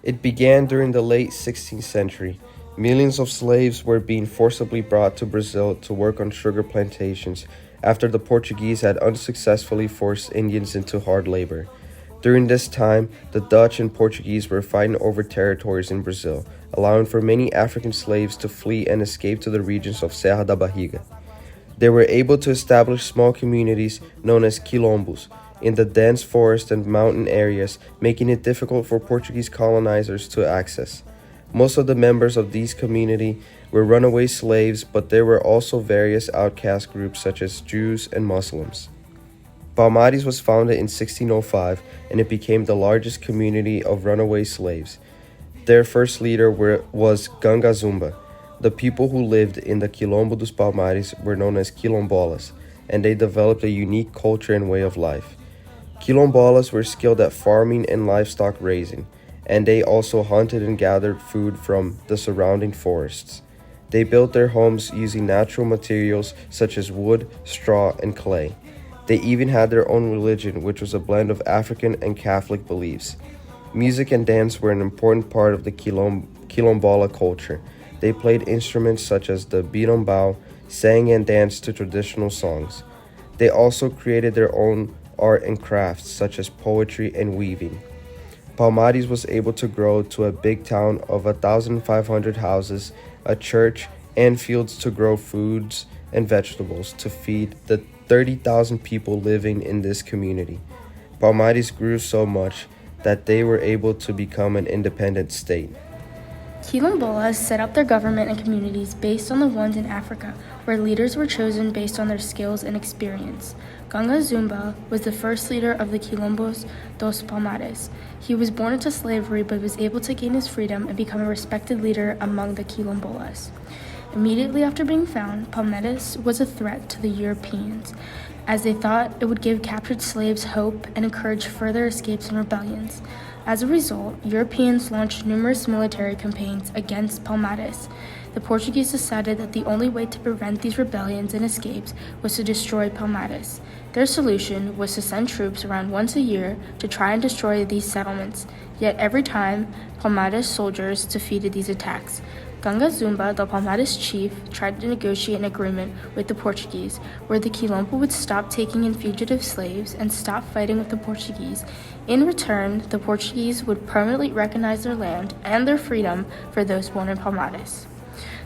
It began during the late 16th century. Millions of slaves were being forcibly brought to Brazil to work on sugar plantations after the Portuguese had unsuccessfully forced Indians into hard labor. During this time, the Dutch and Portuguese were fighting over territories in Brazil, allowing for many African slaves to flee and escape to the regions of Serra da Barriga. They were able to establish small communities known as quilombos in the dense forest and mountain areas, making it difficult for Portuguese colonizers to access. Most of the members of these communities were runaway slaves, but there were also various outcast groups such as Jews and Muslims. Palmares was founded in 1605, and it became the largest community of runaway slaves. Their first leader was Ganga Zumba. The people who lived in the Quilombo dos Palmares were known as quilombolas, and they developed a unique culture and way of life. Quilombolas were skilled at farming and livestock raising, and they also hunted and gathered food from the surrounding forests. They built their homes using natural materials such as wood, straw, and clay. They even had their own religion, which was a blend of African and Catholic beliefs. Music and dance were an important part of the Quilombola culture. They played instruments such as the berimbau, sang and danced to traditional songs. They also created their own art and crafts such as poetry and weaving. Palmares was able to grow to a big town of 1,500 houses, a church, and fields to grow foods and vegetables to feed the 30,000 people living in this community. Palmares grew so much that they were able to become an independent state. Quilombolas set up their government and communities based on the ones in Africa, where leaders were chosen based on their skills and experience. Ganga Zumba was the first leader of the Quilombo dos Palmares. He was born into slavery but was able to gain his freedom and become a respected leader among the Quilombolas. Immediately after being found, Palmares was a threat to the Europeans, as they thought it would give captured slaves hope and encourage further escapes and rebellions. As a result, Europeans launched numerous military campaigns against Palmares. The Portuguese decided that the only way to prevent these rebellions and escapes was to destroy Palmares. Their solution was to send troops around once a year to try and destroy these settlements, yet every time, Palmares soldiers defeated these attacks. Ganga Zumba, the Palmares chief, tried to negotiate an agreement with the Portuguese, where the Quilombo would stop taking in fugitive slaves and stop fighting with the Portuguese. In return, the Portuguese would permanently recognize their land and their freedom for those born in Palmares.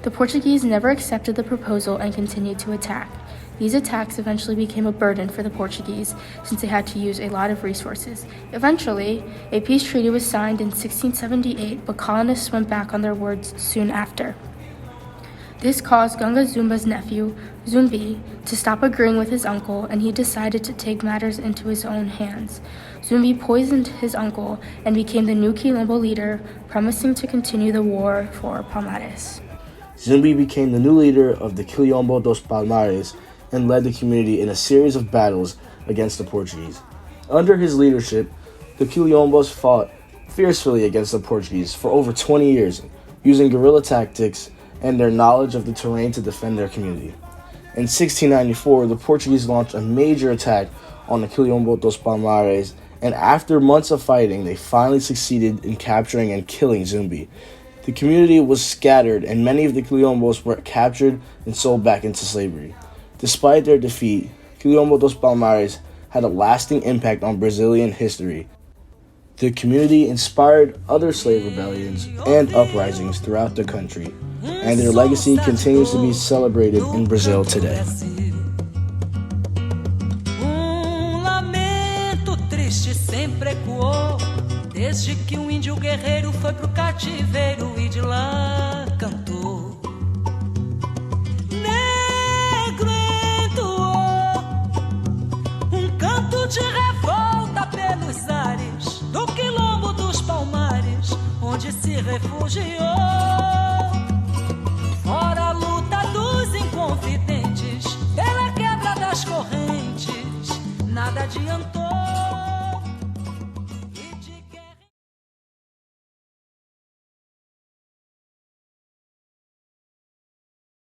The Portuguese never accepted the proposal and continued to attack. These attacks eventually became a burden for the Portuguese, since they had to use a lot of resources. Eventually, a peace treaty was signed in 1678, but colonists went back on their words soon after. This caused Ganga Zumba's nephew, Zumbi, to stop agreeing with his uncle, and he decided to take matters into his own hands. Zumbi poisoned his uncle and became the new Quilombo leader, promising to continue the war for Palmares. Zumbi became the new leader of the Quilombo dos Palmares and led the community in a series of battles against the Portuguese. Under his leadership, the Quilombos fought fiercely against the Portuguese for over 20 years, using guerrilla tactics and their knowledge of the terrain to defend their community. In 1694, the Portuguese launched a major attack on the Quilombo dos Palmares, and after months of fighting, they finally succeeded in capturing and killing Zumbi. The community was scattered, and many of the Quilombos were captured and sold back into slavery. Despite their defeat, Quilombo dos Palmares had a lasting impact on Brazilian history. The community inspired other slave rebellions and uprisings throughout the country, and their legacy continues to be celebrated in Brazil today. Lamento triste sempre ecoou, desde que índio guerreiro foi pro cativeiro e de lá cantou. De revolta pelos ares do Quilombo dos Palmares, onde se refugiou. Fora a luta dos inconfidentes, pela quebra das correntes, nada adiantou.